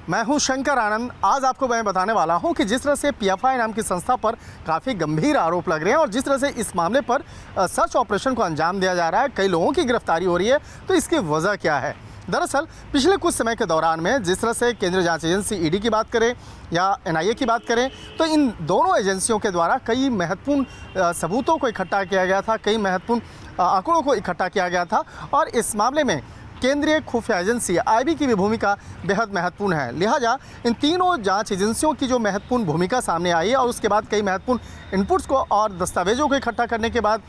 मैं हूं शंकर आनंद। आज आपको मैं बताने वाला हूं कि जिस तरह से पीएफआई नाम की संस्था पर काफ़ी गंभीर आरोप लग रहे हैं और जिस तरह से इस मामले पर सर्च ऑपरेशन को अंजाम दिया जा रहा है, कई लोगों की गिरफ्तारी हो रही है, तो इसकी वजह क्या है। दरअसल पिछले कुछ समय के दौरान में जिस तरह से केंद्रीय जांच एजेंसी ईडी की बात करें या एनआईए की बात करें, तो इन दोनों एजेंसियों के द्वारा कई महत्वपूर्ण सबूतों को इकट्ठा किया गया था, कई महत्वपूर्ण आंकड़ों को इकट्ठा किया गया था और इस मामले में केंद्रीय खुफिया एजेंसी आईबी की भी भूमिका बेहद महत्वपूर्ण है। लिहाजा इन तीनों जांच एजेंसियों की जो महत्वपूर्ण भूमिका सामने आई है और उसके बाद कई महत्वपूर्ण इनपुट्स को और दस्तावेजों को इकट्ठा करने के बाद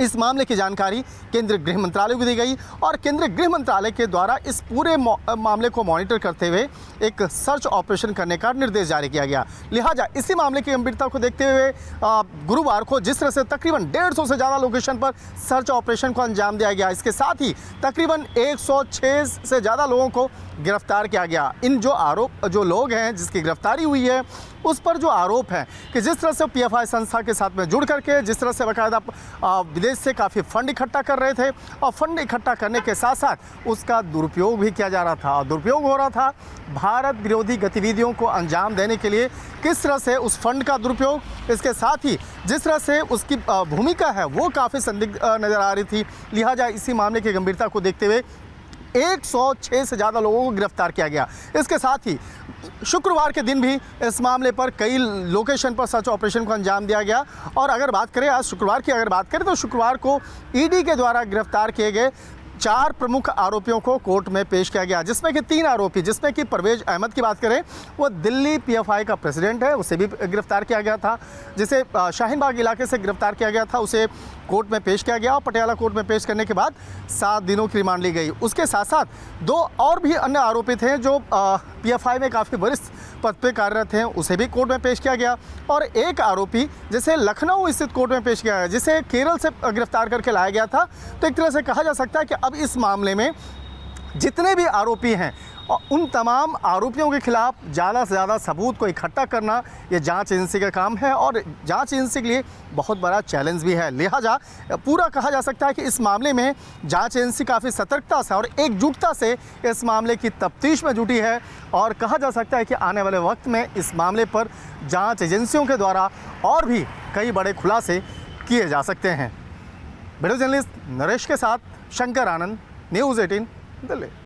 इस मामले की जानकारी केंद्रीय गृह मंत्रालय को दी गई और केंद्रीय गृह मंत्रालय के द्वारा इस पूरे मामले को मॉनिटर करते हुए एक सर्च ऑपरेशन करने का निर्देश जारी किया गया। लिहाजा इसी मामले की गंभीरता को देखते हुए गुरुवार को जिस तरह से तकरीबन 150 से ज़्यादा लोकेशन पर सर्च ऑपरेशन को अंजाम दिया गया, इसके साथ ही तकरीबन 106 से ज़्यादा लोगों को गिरफ्तार किया गया। इन जो लोग हैं जिसकी गिरफ्तारी हुई है, उस पर जो आरोप है कि जिस तरह से पीएफआई संस्था के साथ में जुड़ करके जिस तरह से बाकायदा विदेश से काफ़ी फंड इकट्ठा कर रहे थे और फंड इकट्ठा करने के साथ साथ उसका दुरुपयोग भी किया जा रहा था और दुरुपयोग हो रहा था भारत विरोधी गतिविधियों को अंजाम देने के लिए। किस तरह से उस फंड का दुरुपयोग, इसके साथ ही जिस तरह से उसकी भूमिका है वो काफ़ी संदिग्ध नज़र आ रही थी। लिहाजा इसी मामले की गंभीरता को देखते हुए 106 से ज़्यादा लोगों को गिरफ्तार किया गया। इसके साथ ही शुक्रवार के दिन भी इस मामले पर कई लोकेशन पर सर्च ऑपरेशन को अंजाम दिया गया और अगर बात करें आज शुक्रवार की तो शुक्रवार को ईडी के द्वारा गिरफ्तार किए गए 4 प्रमुख आरोपियों को कोर्ट में पेश किया गया, जिसमें कि 3 आरोपी, जिसमें कि परवेज अहमद की बात करें, वो दिल्ली पीएफआई का प्रेसिडेंट है, उसे भी गिरफ्तार किया गया था। जिसे शाहीन बाग इलाके से गिरफ्तार किया गया था, उसे कोर्ट में पेश किया गया और पटियाला कोर्ट में पेश करने के बाद 7 दिनों की रिमांड ली गई। उसके साथ साथ 2 और भी अन्य आरोपी थे जो पीएफआई में काफ़ी वरिष्ठ पद पे कार्यरत हैं, उसे भी कोर्ट में पेश किया गया और एक आरोपी जिसे लखनऊ स्थित कोर्ट में पेश किया गया, जिसे केरल से गिरफ्तार करके लाया गया था। तो एक तरह से कहा जा सकता है कि अब इस मामले में जितने भी आरोपी हैं उन तमाम आरोपियों के खिलाफ ज़्यादा से ज़्यादा सबूत को इकट्ठा करना ये जांच एजेंसी का काम है और जांच एजेंसी के लिए बहुत बड़ा चैलेंज भी है। लिहाजा पूरा कहा जा सकता है कि इस मामले में जांच एजेंसी काफ़ी सतर्कता से और एकजुटता से इस मामले की तफ्तीश में जुटी है और कहा जा सकता है कि आने वाले वक्त में इस मामले पर जाँच एजेंसियों के द्वारा और भी कई बड़े खुलासे किए जा सकते हैं। वीडियो जर्नलिस्ट नरेश के साथ शंकर आनंद, न्यूज़ 18 दिल्ली।